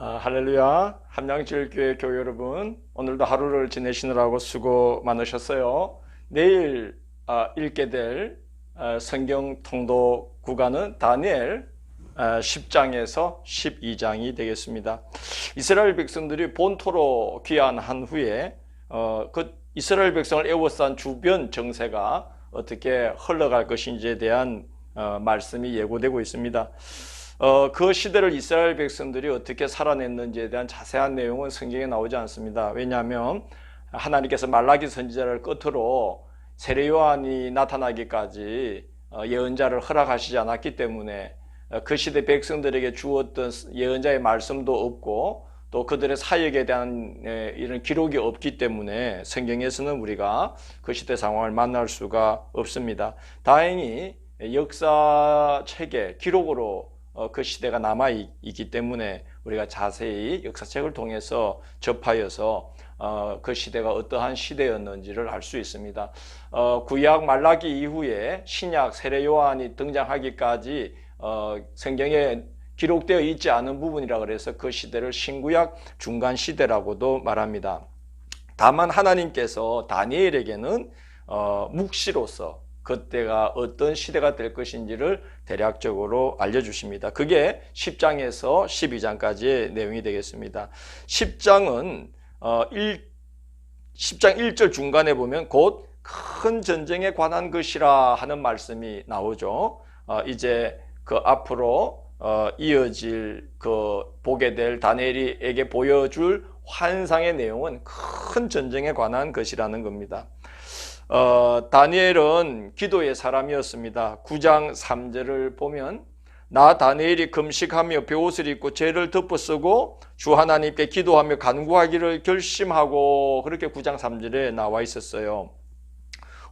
할렐루야. 함양지울교회 교회 여러분, 오늘도 하루를 지내시느라고 수고 많으셨어요. 내일 읽게 될 성경 통독 구간은 다니엘 10장에서 12장이 되겠습니다. 이스라엘 백성들이 본토로 귀환한 후에 그 이스라엘 백성을 에워싼 주변 정세가 어떻게 흘러갈 것인지에 대한 말씀이 예고되고 있습니다. 그 시대를 이스라엘 백성들이 어떻게 살아냈는지에 대한 자세한 내용은 성경에 나오지 않습니다. 왜냐하면 하나님께서 말라기 선지자를 끝으로 세례 요한이 나타나기까지 예언자를 허락하시지 않았기 때문에 그 시대 백성들에게 주었던 예언자의 말씀도 없고 또 그들의 사역에 대한 이런 기록이 없기 때문에 성경에서는 우리가 그 시대 상황을 만날 수가 없습니다. 다행히 역사책에 기록으로 그 시대가 남아있기 때문에 우리가 자세히 역사책을 통해서 접하여서 그 시대가 어떠한 시대였는지를 알 수 있습니다. 구약 말라기 이후에 신약 세례 요한이 등장하기까지 성경에 기록되어 있지 않은 부분이라 그래서 그 시대를 신구약 중간 시대라고도 말합니다. 다만 하나님께서 다니엘에게는 묵시로서 그때가 어떤 시대가 될 것인지를 대략적으로 알려주십니다. 그게 10장에서 12장까지의 내용이 되겠습니다. 10장은 10장 1절 중간에 보면 곧 큰 전쟁에 관한 것이라 하는 말씀이 나오죠. 이제 그 앞으로 이어질 그 보게 될 다니엘에게 보여줄 환상의 내용은 큰 전쟁에 관한 것이라는 겁니다. 다니엘은 기도의 사람이었습니다. 9장 3절을 보면 나 다니엘이 금식하며 벼옷을 입고 죄를 덮어쓰고 주 하나님께 기도하며 간구하기를 결심하고 그렇게 9장 3절에 나와 있었어요.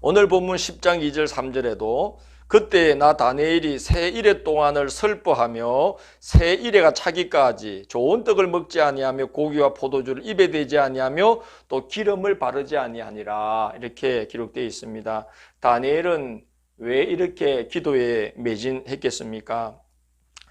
오늘 본문 10장 2절 3절에도 그때 나 다니엘이 새 이래 동안을 슬퍼하며 새 이래가 차기까지 좋은 떡을 먹지 아니하며 고기와 포도주를 입에 대지 아니하며 또 기름을 바르지 아니하니라 이렇게 기록되어 있습니다. 다니엘은 왜 이렇게 기도에 매진했겠습니까?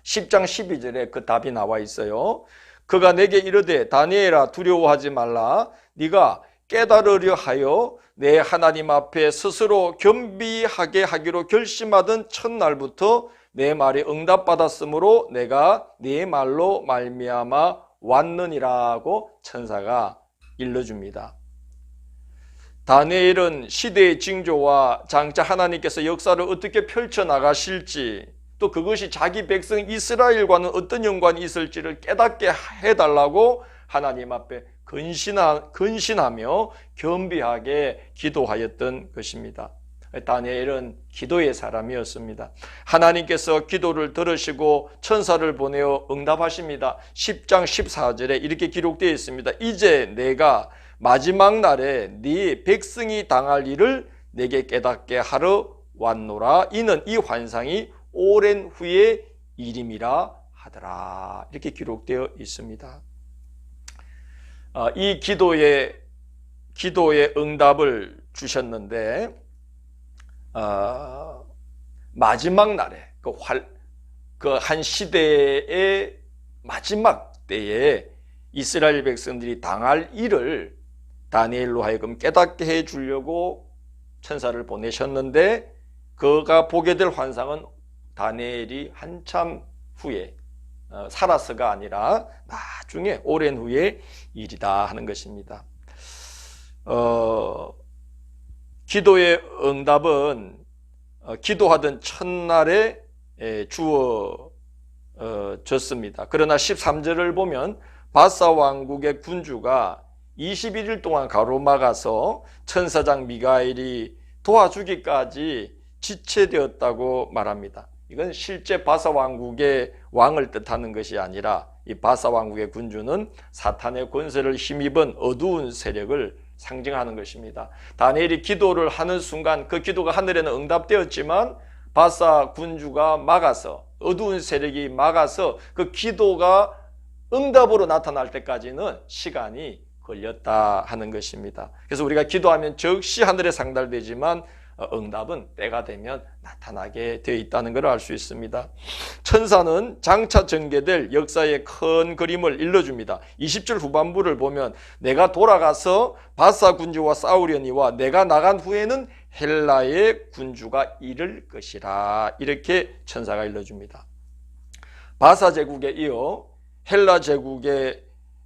10장 12절에 그 답이 나와 있어요. 그가 내게 이르되 다니엘아 두려워하지 말라. 네가 깨달으려 하여 내 하나님 앞에 스스로 겸비하게 하기로 결심하던 첫날부터 내 말이 응답받았으므로 내가 네 말로 말미암아 왔느니라고 천사가 일러줍니다. 다니엘은 시대의 징조와 장차 하나님께서 역사를 어떻게 펼쳐나가실지 또 그것이 자기 백성 이스라엘과는 어떤 연관이 있을지를 깨닫게 해달라고 하나님 앞에 근신하며 겸비하게 기도하였던 것입니다. 다니엘은 기도의 사람이었습니다. 하나님께서 기도를 들으시고 천사를 보내어 응답하십니다. 10장 14절에 이렇게 기록되어 있습니다. 이제 내가 마지막 날에 네 백성이 당할 일을 내게 깨닫게 하러 왔노라. 이는 이 환상이 오랜 후의 일임이라 하더라. 이렇게 기록되어 있습니다. 이 기도의 응답을 주셨는데 마지막 날에 그 한 시대의 마지막 때에 이스라엘 백성들이 당할 일을 다니엘로 하여금 깨닫게 해주려고 천사를 보내셨는데 그가 보게 될 환상은 다니엘이 한참 후에 살아서가 아니라 나중에 오랜 후의 일이다 하는 것입니다. 기도의 응답은 기도하던 첫날에 주어졌습니다. 그러나 13절을 보면 바사 왕국의 군주가 21일 동안 가로막아서 천사장 미가엘이 도와주기까지 지체되었다고 말합니다. 이건 실제 바사 왕국의 왕을 뜻하는 것이 아니라 이 바사 왕국의 군주는 사탄의 권세를 힘입은 어두운 세력을 상징하는 것입니다. 다니엘이 기도를 하는 순간 그 기도가 하늘에는 응답되었지만 바사 군주가 막아서 어두운 세력이 막아서 그 기도가 응답으로 나타날 때까지는 시간이 걸렸다 하는 것입니다. 그래서 우리가 기도하면 즉시 하늘에 상달되지만 응답은 때가 되면 나타나게 되어 있다는 걸 알 수 있습니다. 천사는 장차 전개될 역사의 큰 그림을 일러줍니다. 20절 후반부를 보면 내가 돌아가서 바사 군주와 싸우려니와 내가 나간 후에는 헬라의 군주가 이를 것이라, 이렇게 천사가 일러줍니다. 바사 제국에 이어 헬라 제국의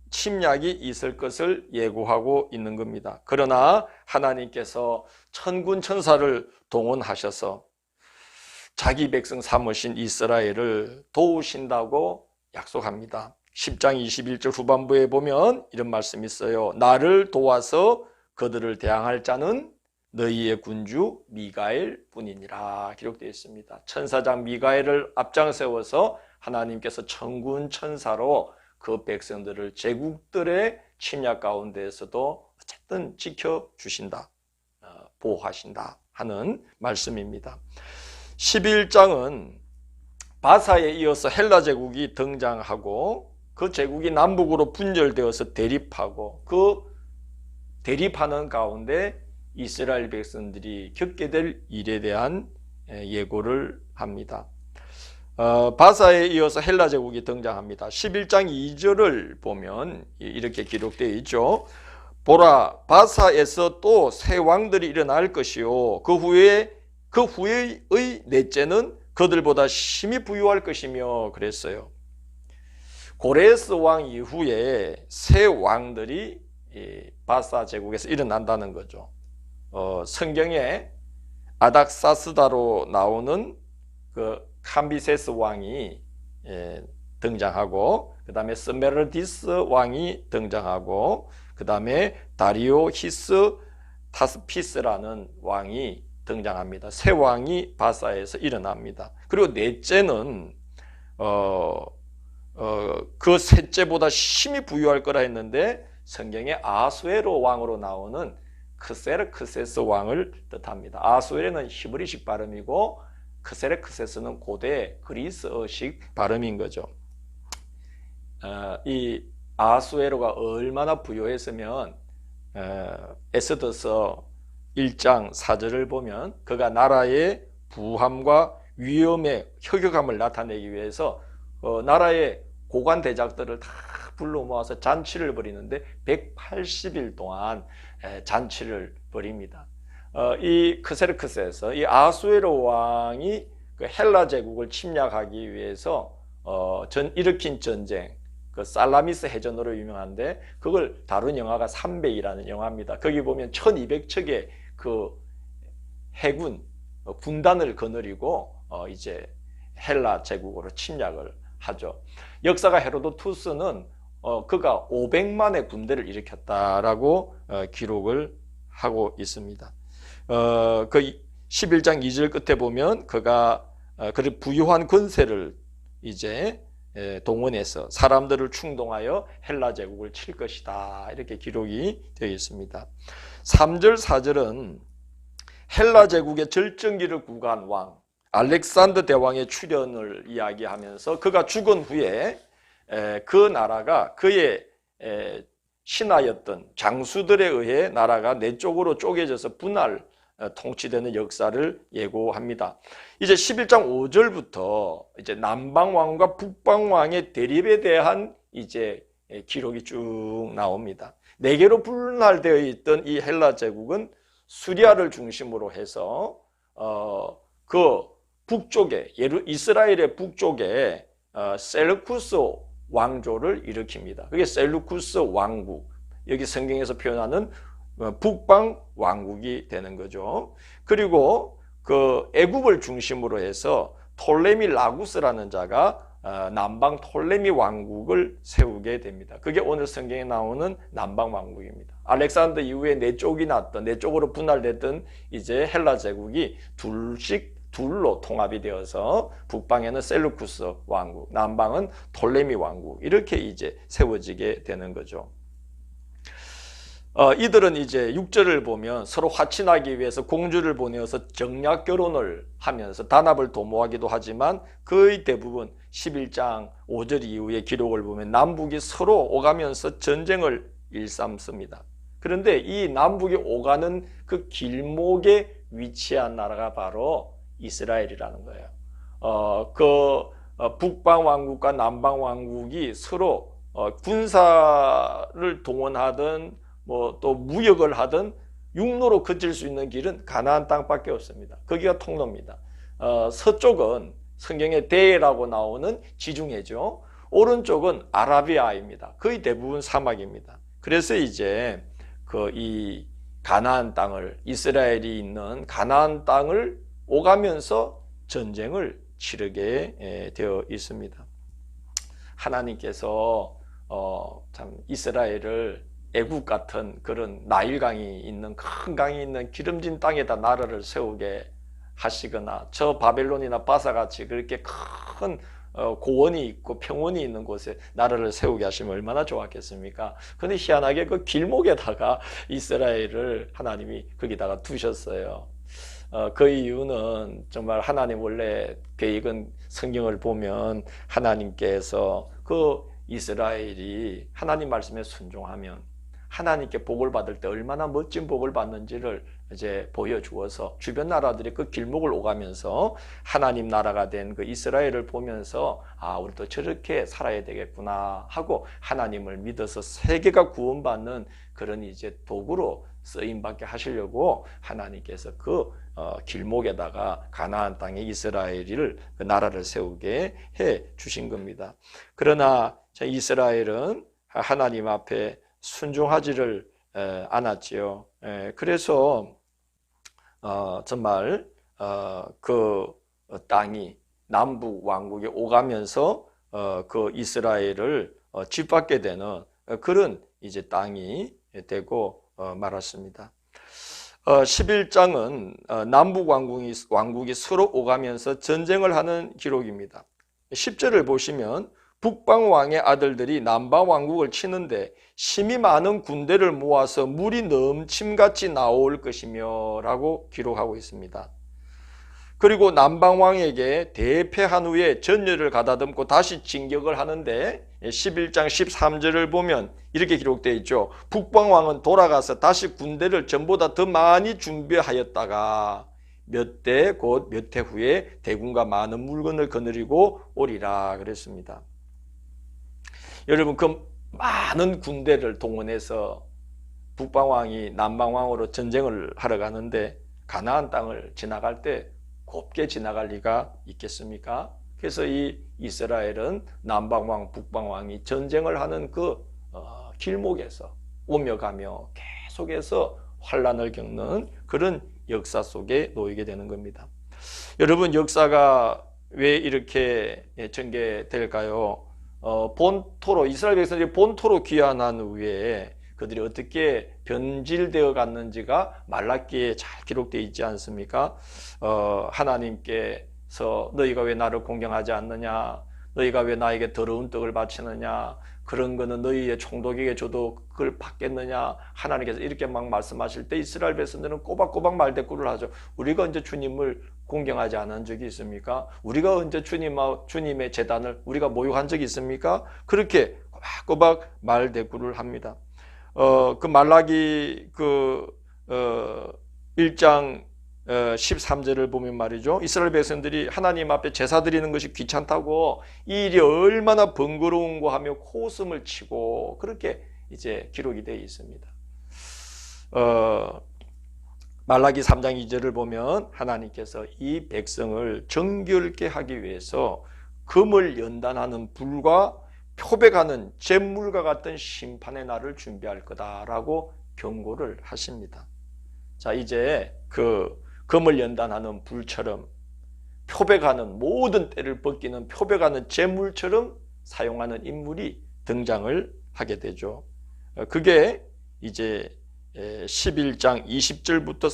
침략이 있을 것을 예고하고 있는 겁니다. 그러나 하나님께서 천군 천사를 동원하셔서 자기 백성 삼으신 이스라엘을 도우신다고 약속합니다. 10장 21절 후반부에 보면 이런 말씀이 있어요. 나를 도와서 그들을 대항할 자는 너희의 군주 미가엘 뿐이니라 기록되어 있습니다. 천사장 미가엘을 앞장 세워서 하나님께서 천군 천사로 그 백성들을 제국들의 침략 가운데에서도 어쨌든 지켜주신다, 보호하신다 하는 말씀입니다. 11장은 바사에 이어서 헬라 제국이 등장하고 그 제국이 남북으로 분열되어서 대립하고 그 대립하는 가운데 이스라엘 백성들이 겪게 될 일에 대한 예고를 합니다. 바사에 이어서 헬라 제국이 등장합니다. 11장 2절을 보면 이렇게 기록되어 있죠. 보라, 바사에서 또 새 왕들이 일어날 것이요 그 후에의 넷째는 그들보다 심히 부유할 것이며 그랬어요. 고레스 왕 이후에 새 왕들이 바사 제국에서 일어난다는 거죠. 성경에 아닥사스다로 나오는 그 캄비세스 왕이 등장하고, 그 다음에 스메르디스 왕이 등장하고, 그 다음에 다리오히스 타스피스라는 왕이 등장합니다. 세 왕이 바사에서 일어납니다. 그리고 넷째는 그 셋째보다 심히 부유할 거라 했는데 성경에 아수에로 왕으로 나오는 크세르크세스 왕을 뜻합니다. 아수에르는 히브리식 발음이고 크세르크세스는 고대 그리스어식 발음인 거죠. 이 아수에로가 얼마나 부유했으면 에스더서 1장 4절을 보면 그가 나라의 부함과 위엄의 혁혁함을 나타내기 위해서 나라의 고관 대작들을 다 불러 모아서 잔치를 벌이는데 180일 동안 잔치를 벌입니다. 이 크세르크스에서 이 아수에로 왕이 그 헬라 제국을 침략하기 위해서 일으킨 전쟁, 그 살라미스 해전으로 유명한데 그걸 다룬 영화가 삼베이라는 영화입니다. 거기 보면 1200척의 그 해군 군단을 거느리고 이제 헬라 제국으로 침략을 하죠. 역사가 헤로도투스는 그가 500만의 군대를 일으켰다라고 기록을 하고 있습니다. 그 11장 2절 끝에 보면 그가 그 부유한 권세를 이제 동원해서 사람들을 충동하여 헬라 제국을 칠 것이다, 이렇게 기록이 되어 있습니다. 3절 4절은 헬라 제국의 절정기를 구가한 왕 알렉산더 대왕의 출현을 이야기하면서 그가 죽은 후에 그 나라가 그의 신하였던 장수들에 의해 나라가 네 쪽으로 쪼개져서 분할 통치되는 역사를 예고합니다. 이제 11장 5절부터 이제 남방왕과 북방왕의 대립에 대한 이제 기록이 쭉 나옵니다. 네 개로 분할되어 있던 이 헬라 제국은 수리아를 중심으로 해서 그 북쪽에 이스라엘의 북쪽에 셀루쿠스 왕조를 일으킵니다. 그게 셀루쿠스 왕국, 여기 성경에서 표현하는 북방 왕국이 되는 거죠. 그리고 그 애굽을 중심으로 해서 톨레미 라구스라는 자가 남방 톨레미 왕국을 세우게 됩니다. 그게 오늘 성경에 나오는 남방 왕국입니다. 알렉산더 이후에 네 쪽으로 분할됐던 이제 헬라 제국이 둘로 통합이 되어서 북방에는 셀루쿠스 왕국, 남방은 톨레미 왕국, 이렇게 이제 세워지게 되는 거죠. 이들은 이제 6절을 보면 서로 화친하기 위해서 공주를 보내어서 정략 결혼을 하면서 단합을 도모하기도 하지만 거의 대부분 11장 5절 이후의 기록을 보면 남북이 서로 오가면서 전쟁을 일삼습니다. 그런데 이 남북이 오가는 그 길목의 위치한 나라가 바로 이스라엘이라는 거예요. 북방 왕국과 남방 왕국이 서로 군사를 동원하든 뭐 또 무역을 하든 육로로 거칠 수 있는 길은 가나안 땅밖에 없습니다. 거기가 통로입니다. 서쪽은 성경에 대라고 나오는 지중해죠. 오른쪽은 아라비아입니다. 거의 대부분 사막입니다. 그래서 이제 이 가나안 땅을, 이스라엘이 있는 가나안 땅을 오가면서 전쟁을 치르게 되어 있습니다. 하나님께서 참 이스라엘을 애국 같은 그런 나일강이 있는, 큰 강이 있는 기름진 땅에다 나라를 세우게 하시거나, 저 바벨론이나 바사같이 그렇게 큰 고원이 있고 평원이 있는 곳에 나라를 세우게 하시면 얼마나 좋았겠습니까? 근데 희한하게 그 길목에다가 이스라엘을 하나님이 거기다가 두셨어요. 그 이유는 정말 하나님 원래 계획은, 성경을 보면 하나님께서 그 이스라엘이 하나님 말씀에 순종하면 하나님께 복을 받을 때 얼마나 멋진 복을 받는지를 이제 보여주어서 주변 나라들이 그 길목을 오가면서 하나님 나라가 된 그 이스라엘을 보면서 우리도 저렇게 살아야 되겠구나 하고 하나님을 믿어서 세계가 구원받는 그런 이제 도구로 쓰임받게 하시려고 하나님께서 그 길목에다가 가나안 땅에 이스라엘을, 그 나라를 세우게 해 주신 겁니다. 그러나 이스라엘은 하나님 앞에 순종하지를 않았지요. 그래서 정말 그 땅이 남북 왕국에 오가면서 그 이스라엘을 짓밟게 되는 그런 이제 땅이 되고 말았습니다. 11장은 남북 왕국이 서로 오가면서 전쟁을 하는 기록입니다. 10절을 보시면 북방 왕의 아들들이 남방 왕국을 치는데 심히 많은 군대를 모아서 물이 넘침같이 나올 것이며 라고 기록하고 있습니다. 그리고 남방 왕에게 대패한 후에 전열을 가다듬고 다시 진격을 하는데 11장 13절을 보면 이렇게 기록되어 있죠. 북방 왕은 돌아가서 다시 군대를 전보다 더 많이 준비하였다가 몇 대 곧 몇 해 후에 대군과 많은 물건을 거느리고 오리라 그랬습니다. 여러분, 그 많은 군대를 동원해서 북방왕이 남방왕으로 전쟁을 하러 가는데 가나안 땅을 지나갈 때 곱게 지나갈 리가 있겠습니까? 그래서 이 이스라엘은 남방왕, 북방왕이 전쟁을 하는 그 길목에서 오며 가며 계속해서 환란을 겪는 그런 역사 속에 놓이게 되는 겁니다. 여러분, 역사가 왜 이렇게 전개될까요? 본토로, 이스라엘 백성들이 본토로 귀환한 후에 그들이 어떻게 변질되어 갔는지가 말라기에 잘 기록되어 있지 않습니까? 하나님께서 너희가 왜 나를 공경하지 않느냐, 너희가 왜 나에게 더러운 떡을 바치느냐, 그런 거는 너희의 총독에게 줘도 그걸 받겠느냐, 하나님께서 이렇게 막 말씀하실 때 이스라엘 백성들은 꼬박꼬박 말대꾸를 하죠. 우리가 언제 주님을 공경하지 않은 적이 있습니까? 우리가 언제 주님의 제단을 우리가 모욕한 적이 있습니까? 그렇게 꼬박꼬박 말대꾸를 합니다. 그 말라기 1장 13절을 보면 말이죠. 이스라엘 백성들이 하나님 앞에 제사 드리는 것이 귀찮다고 이 일이 얼마나 번거로운고 하며 코웃음을 치고 그렇게 이제 기록이 되어 있습니다. 말라기 3장 2절을 보면 하나님께서 이 백성을 정결케 하기 위해서 금을 연단하는 불과 표백하는 잿물과 같은 심판의 날을 준비할 거다라고 경고를 하십니다. 자, 이제 그 금을 연단하는 불처럼 표백하는, 모든 때를 벗기는 표백하는 잿물처럼 사용하는 인물이 등장을 하게 되죠. 그게 이제 11장 20절부터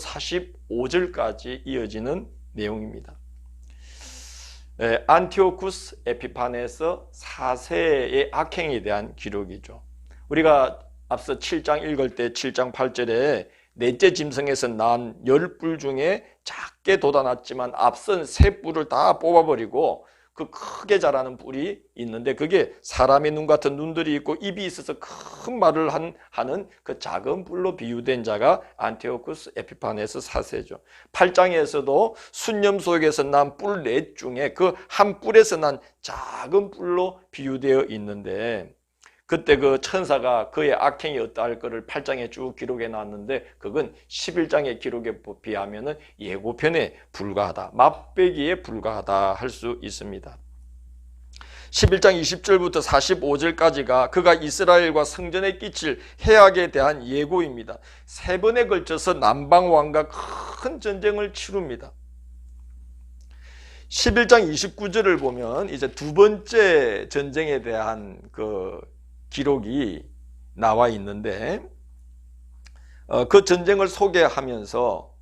45절까지 이어지는 내용입니다. 안티오쿠스 에피파네스 4세의 악행에 대한 기록이죠. 우리가 앞서 7장 읽을 때 7장 8절에 넷째 짐승에서 난 10뿔 중에 작게 돋아났지만 앞선 3뿔을 다 뽑아버리고 그 크게 자라는 뿔이 있는데 그게 사람의 눈 같은 눈들이 있고 입이 있어서 큰 말을 하는 그 작은 뿔로 비유된 자가 안티오쿠스 에피파네스 4세죠. 8장에서도 순념 속에서 난 뿔 넷 중에 그 한 뿔에서 난 작은 뿔로 비유되어 있는데 그때 그 천사가 그의 악행이 어떠할 것을 8장에 쭉 기록해 놨는데 그건 11장의 기록에 비하면 예고편에 불과하다, 맛배기에 불과하다 할 수 있습니다. 11장 20절부터 45절까지가 그가 이스라엘과 성전에 끼칠 해악에 대한 예고입니다. 3번에 걸쳐서 남방왕과 큰 전쟁을 치릅니다. 11장 29절을 보면 이제 두 번째 전쟁에 대한 그 기록이 나와 있는데 그 전쟁을 소개하면서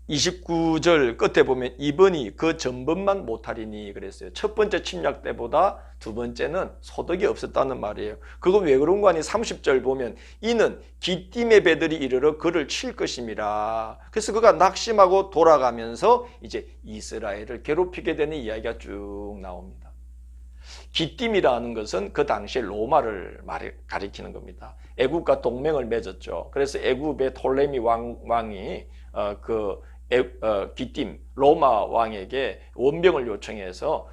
29절 끝에 보면 이번이 그 전번만 못하리니 그랬어요. 첫 번째 침략 때보다 두 번째는 소득이 없었다는 말이에요. 그건 왜 그런 거 아니? 30절 보면 이는 기띔의 배들이 이르러 그를 칠 것임이라. 그래서 그가 낙심하고 돌아가면서 이제 이스라엘을 괴롭히게 되는 이야기가 쭉 나옵니다. 기띔이라는 것은 그 당시에 로마를 가리키는 겁니다. 애굽과 동맹을 맺었죠. 그래서 애굽의 톨레미 왕이 기띔 로마 왕에게 원병을 요청해서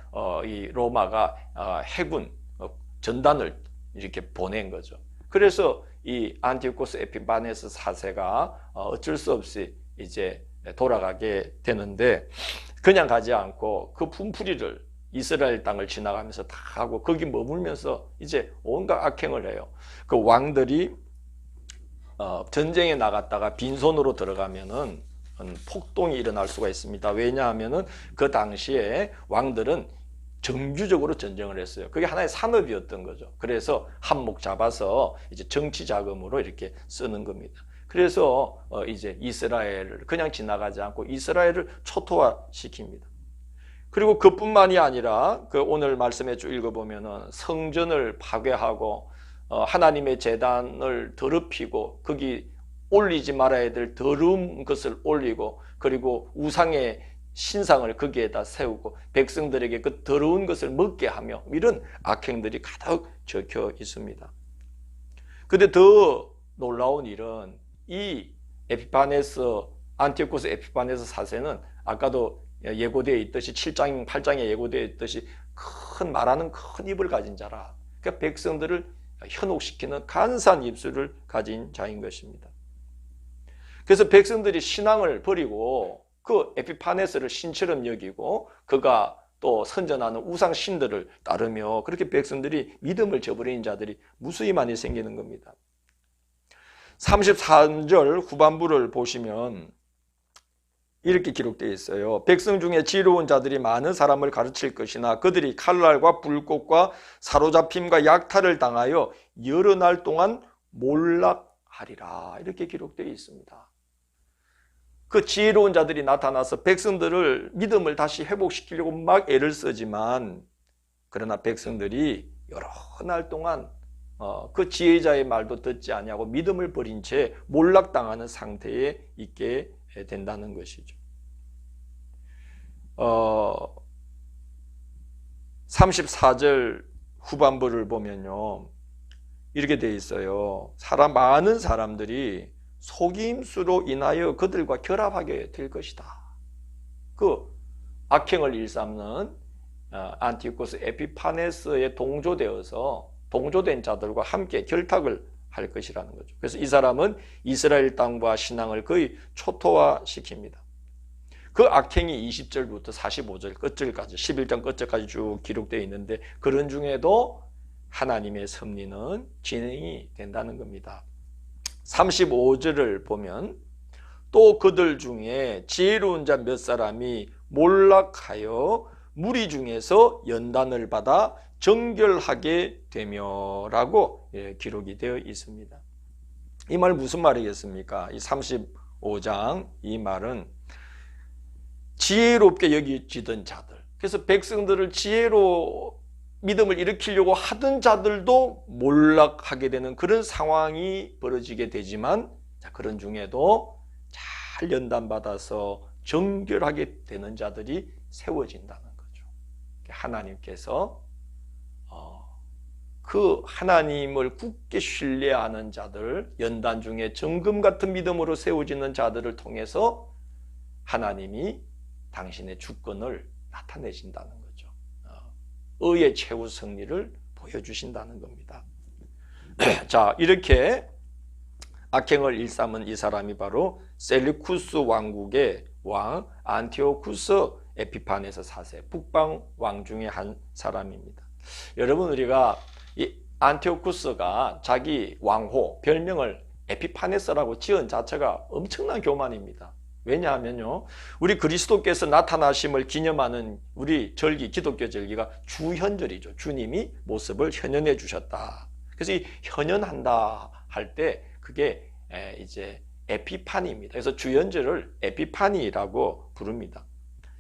이 로마가 해군 전단을 이렇게 보낸 거죠. 그래서 이 안티오코스 에피파네스 4세가 어쩔 수 없이 이제 돌아가게 되는데 그냥 가지 않고 그 분풀이를 이스라엘 땅을 지나가면서 다 하고 거기 머물면서 이제 온갖 악행을 해요. 그 왕들이 전쟁에 나갔다가 빈손으로 들어가면은 폭동이 일어날 수가 있습니다. 왜냐하면은 그 당시에 왕들은 정규적으로 전쟁을 했어요. 그게 하나의 산업이었던 거죠. 그래서 한몫 잡아서 이제 정치 자금으로 이렇게 쓰는 겁니다. 그래서 이제 이스라엘을 그냥 지나가지 않고 이스라엘을 초토화시킵니다. 그리고 그뿐만이 아니라 그 오늘 말씀에 쭉 읽어보면은 성전을 파괴하고 하나님의 제단을 더럽히고 거기 올리지 말아야 될 더러운 것을 올리고 그리고 우상의 신상을 거기에다 세우고 백성들에게 그 더러운 것을 먹게 하며 이런 악행들이 가득 적혀 있습니다. 그런데 더 놀라운 일은 이 안티오코스 에피파네스 4세는 아까도 예고되어 있듯이 7장, 8장에 예고되어 있듯이 말하는 큰 입을 가진 자라. 그러니까 백성들을 현혹시키는 간사한 입술을 가진 자인 것입니다. 그래서 백성들이 신앙을 버리고 그 에피파네스를 신처럼 여기고 그가 또 선전하는 우상 신들을 따르며 그렇게 백성들이 믿음을 저버린 자들이 무수히 많이 생기는 겁니다. 33절 후반부를 보시면 이렇게 기록되어 있어요. 백성 중에 지혜로운 자들이 많은 사람을 가르칠 것이나 그들이 칼날과 불꽃과 사로잡힘과 약탈을 당하여 여러 날 동안 몰락하리라. 이렇게 기록되어 있습니다. 그 지혜로운 자들이 나타나서 백성들을 믿음을 다시 회복시키려고 막 애를 쓰지만 그러나 백성들이 여러 날 동안 그 지혜자의 말도 듣지 아니하고 믿음을 버린 채 몰락당하는 상태에 있게 된다는 것이죠. 34절 후반부를 보면요 이렇게 되어 있어요. 많은 사람들이 속임수로 인하여 그들과 결합하게 될 것이다. 그 악행을 일삼는 안티오코스 에피파네스에 동조된 자들과 함께 결탁을 할 것이라는 거죠. 그래서 이 사람은 이스라엘 땅과 신앙을 거의 초토화시킵니다. 그 악행이 20절부터 45절 끝절까지 11장 끝절까지 쭉 기록되어 있는데 그런 중에도 하나님의 섭리는 진행이 된다는 겁니다. 35절을 보면 또 그들 중에 지혜로운 자 몇 사람이 몰락하여 무리 중에서 연단을 받아 정결하게 되며 라고 기록이 되어 있습니다. 이 말 무슨 말이겠습니까? 이 35장 이 말은 지혜롭게 여기지던 자들, 그래서 백성들을 지혜로 믿음을 일으키려고 하던 자들도 몰락하게 되는 그런 상황이 벌어지게 되지만 그런 중에도 잘 연단받아서 정결하게 되는 자들이 세워진다는 하나님께서 그 하나님을 굳게 신뢰하는 자들, 연단 중에 정금 같은 믿음으로 세워지는 자들을 통해서 하나님이 당신의 주권을 나타내신다는 거죠. 의의 최후 승리를 보여주신다는 겁니다. 자, 이렇게 악행을 일삼은 이 사람이 바로 셀루쿠스 왕국의 왕 안티오쿠스 에피파네스 4세, 북방 왕 중에 한 사람입니다. 여러분, 우리가 이 안티오쿠스가 자기 왕호 별명을 에피파네스라고 지은 자체가 엄청난 교만입니다. 왜냐하면요, 우리 그리스도께서 나타나심을 기념하는 우리 절기, 기독교 절기가 주현절이죠. 주님이 모습을 현현해 주셨다. 그래서 이 현현한다 할 때 그게 이제 에피파니입니다. 그래서 주현절을 에피파니라고 부릅니다.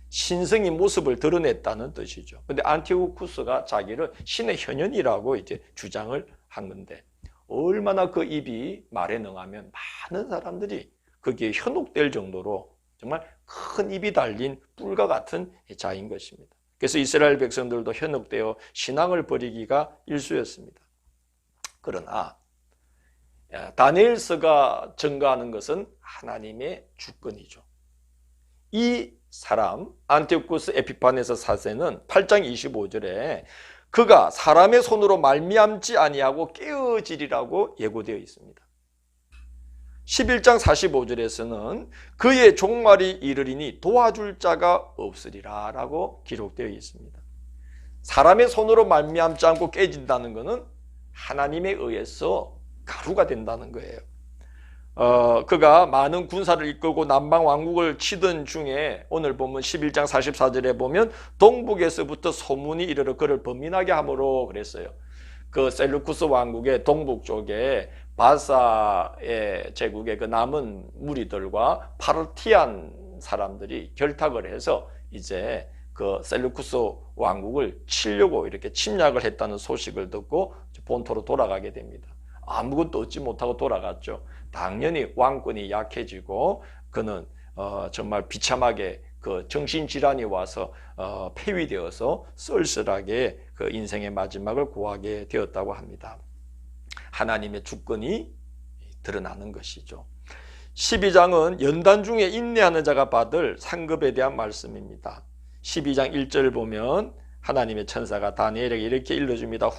신성이 모습을 드러냈다는 뜻이죠. 근데 안티오쿠스가 자기를 신의 현현이라고 이제 주장을 한 건데, 얼마나 그 입이 말에 능하면 많은 사람들이 거기에 현혹될 정도로 정말 큰 입이 달린 뿔과 같은 자인 것입니다. 그래서 이스라엘 백성들도 현혹되어 신앙을 버리기가 일쑤였습니다. 그러나 다니엘서가 증거하는 것은 하나님의 주권이죠. 이 사람 안티오쿠스 에피파네스 4세는 8장 25절에 그가 사람의 손으로 말미암지 아니하고 깨어지리라고 예고되어 있습니다. 11장 45절에서는 그의 종말이 이르리니 도와줄 자가 없으리라 라고 기록되어 있습니다. 사람의 손으로 말미암지 않고 깨진다는 것은 하나님에 의해서 가루가 된다는 거예요. 그가 많은 군사를 이끌고 남방 왕국을 치던 중에 오늘 보면 11장 44절에 보면 동북에서부터 소문이 이르러 그를 범민하게 함으로 그랬어요. 그 셀루쿠스 왕국의 동북 쪽에 바사의 제국의 그 남은 무리들과 파르티안 사람들이 결탁을 해서 이제 그 셀루쿠스 왕국을 치려고 이렇게 침략을 했다는 소식을 듣고 본토로 돌아가게 됩니다. 아무것도 얻지 못하고 돌아갔죠. 당연히 왕권이 약해지고 그는 정말 비참하게 그 정신질환이 와서 폐위되어서 쓸쓸하게 그 인생의 마지막을 고하게 되었다고 합니다. 하나님의 주권이 드러나는 것이죠. 12장은 연단 중에 인내하는 자가 받을 상급에 대한 말씀입니다. 12장 1절 보면 하나님의 천사가 다니엘에게 이렇게 일러줍니다.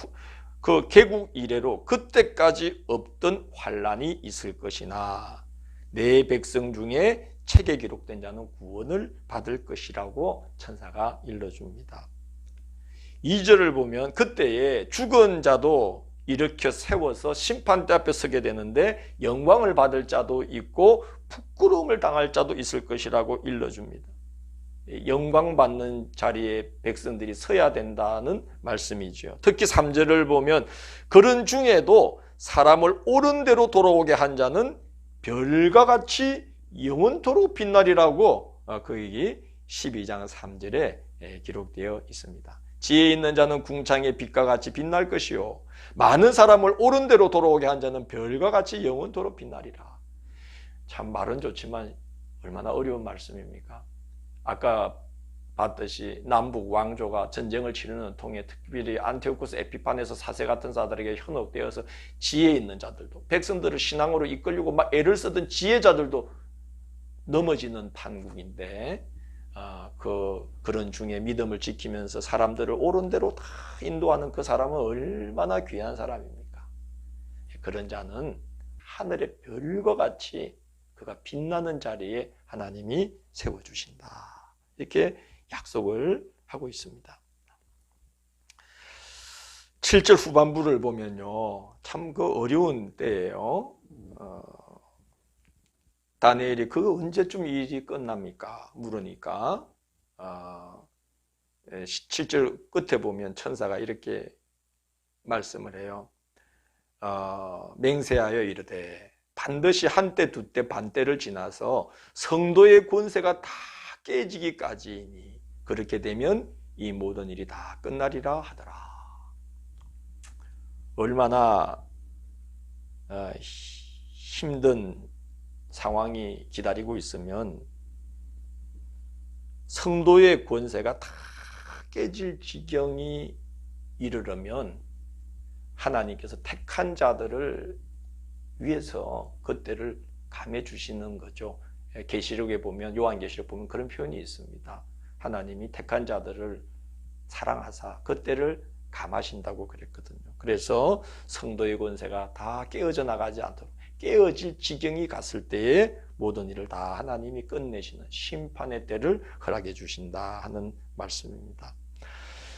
그 개국 이래로 그때까지 없던 환란이 있을 것이나 내 백성 중에 책에 기록된 자는 구원을 받을 것이라고 천사가 일러줍니다. 2절을 보면 그때에 죽은 자도 일으켜 세워서 심판대 앞에 서게 되는데 영광을 받을 자도 있고 부끄러움을 당할 자도 있을 것이라고 일러줍니다. 영광 받는 자리에 백성들이 서야 된다는 말씀이죠. 특히 3절을 보면 그런 중에도 사람을 옳은 대로 돌아오게 한 자는 별과 같이 영원토록 빛나리라고 거기 12장 3절에 기록되어 있습니다. 지혜 있는 자는 궁창의 빛과 같이 빛날 것이요 많은 사람을 옳은 대로 돌아오게 한 자는 별과 같이 영원토록 빛나리라. 참 말은 좋지만 얼마나 어려운 말씀입니까? 아까 봤듯이 남북 왕조가 전쟁을 치르는 통에 특별히 안티오쿠스 에피파네스 4세 같은 자들에게 현혹되어서 지혜 있는 자들도 백성들을 신앙으로 이끌려고 막 애를 쓰던 지혜자들도 넘어지는 판국인데 그런 중에 믿음을 지키면서 사람들을 옳은 대로 다 인도하는 그 사람은 얼마나 귀한 사람입니까? 그런 자는 하늘의 별과 같이 그가 빛나는 자리에 하나님이 세워주신다. 이렇게 약속을 하고 있습니다. 7절 후반부를 보면요, 참 그 어려운 때예요. 다니엘이 그거 언제쯤 이 일이 끝납니까? 물으니까 7절 끝에 보면 천사가 이렇게 말씀을 해요. 맹세하여 이르되 반드시 한때 두때 반때를 지나서 성도의 권세가 다 깨지기까지이니 그렇게 되면 이 모든 일이 다 끝나리라 하더라. 얼마나 힘든 상황이 기다리고 있으면 성도의 권세가 다 깨질 지경이 이르려면 하나님께서 택한 자들을 위해서 그때를 감해 주시는 거죠. 계시록에 보면, 요한계시록 보면 그런 표현이 있습니다. 하나님이 택한 자들을 사랑하사 그때를 감하신다고 그랬거든요. 그래서 성도의 권세가 다 깨어져 나가지 않도록, 깨어질 지경이 갔을 때에 모든 일을 다 하나님이 끝내시는 심판의 때를 허락해 주신다 하는 말씀입니다.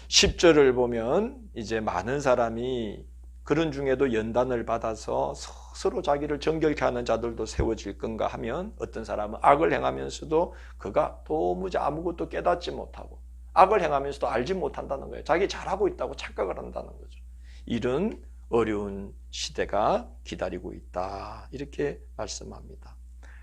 10절을 보면 이제 많은 사람이 그런 중에도 연단을 받아서 스스로 자기를 정결케 하는 자들도 세워질 건가 하면, 어떤 사람은 악을 행하면서도 그가 도무지 아무것도 깨닫지 못하고 악을 행하면서도 알지 못한다는 거예요. 자기 잘하고 있다고 착각을 한다는 거죠. 이런 어려운 시대가 기다리고 있다, 이렇게 말씀합니다.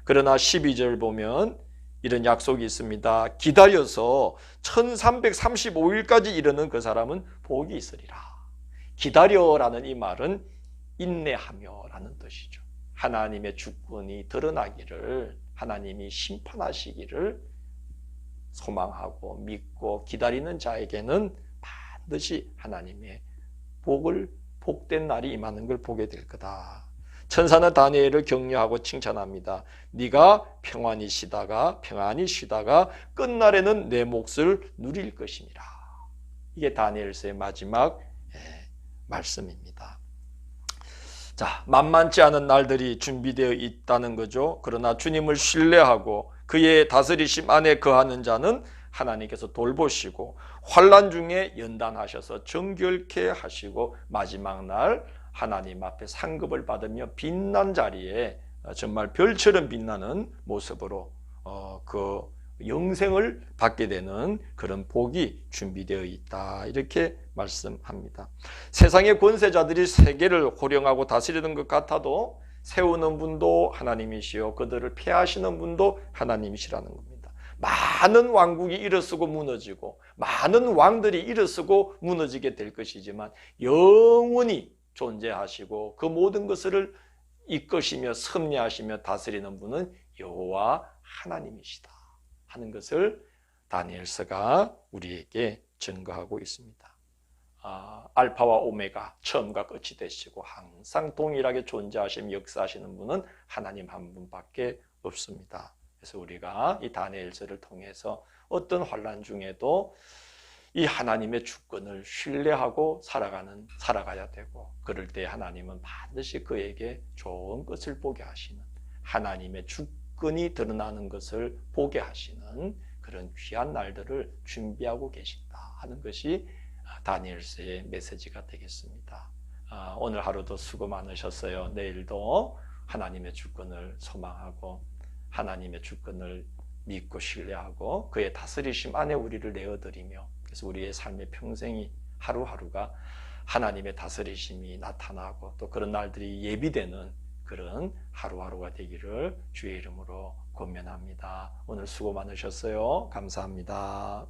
그러나 12절 보면 이런 약속이 있습니다. 기다려서 1335일까지 이르는 그 사람은 복이 있으리라. 기다려라는 이 말은 인내하며라는 뜻이죠. 하나님의 주권이 드러나기를, 하나님이 심판하시기를 소망하고 믿고 기다리는 자에게는 반드시 하나님의 복된 날이 임하는 걸 보게 될 거다. 천사는 다니엘을 격려하고 칭찬합니다. 네가 평안히 쉬다가 끝날에는 내 몫을 누릴 것이니라. 이게 다니엘서의 마지막 말씀입니다. 자, 만만치 않은 날들이 준비되어 있다는 거죠. 그러나 주님을 신뢰하고 그의 다스리심 안에 거하는 자는 하나님께서 돌보시고 환난 중에 연단하셔서 정결케 하시고 마지막 날 하나님 앞에 상급을 받으며 빛난 자리에 정말 별처럼 빛나는 모습으로 그 영생을 받게 되는 그런 복이 준비되어 있다, 이렇게 말씀합니다. 세상의 권세자들이 세계를 호령하고 다스리는 것 같아도 세우는 분도 하나님이시요 그들을 폐하시는 분도 하나님이시라는 겁니다. 많은 왕국이 일어서고 무너지고 많은 왕들이 일어서고 무너지게 될 것이지만 영원히 존재하시고 그 모든 것을 이끄시며 섭리하시며 다스리는 분은 여호와 하나님이시다 하는 것을 다니엘서가 우리에게 증거하고 있습니다. 알파와 오메가, 처음과 끝이 되시고 항상 동일하게 존재하시며 역사하시는 분은 하나님 한 분밖에 없습니다. 그래서 우리가 이 다니엘서를 통해서 어떤 환난 중에도 이 하나님의 주권을 신뢰하고 살아가야 되고, 그럴 때 하나님은 반드시 그에게 좋은 것을 보게 하시는, 하나님의 주권이 드러나는 것을 보게 하시는 그런 귀한 날들을 준비하고 계신다 하는 것이 다니엘서의 메시지가 되겠습니다. 오늘 하루도 수고 많으셨어요. 내일도 하나님의 주권을 소망하고 하나님의 주권을 믿고 신뢰하고 그의 다스리심 안에 우리를 내어드리며, 그래서 우리의 삶의 평생이 하루하루가 하나님의 다스리심이 나타나고 또 그런 날들이 예비되는 그런 하루하루가 되기를 주의 이름으로 권면합니다. 오늘 수고 많으셨어요. 감사합니다.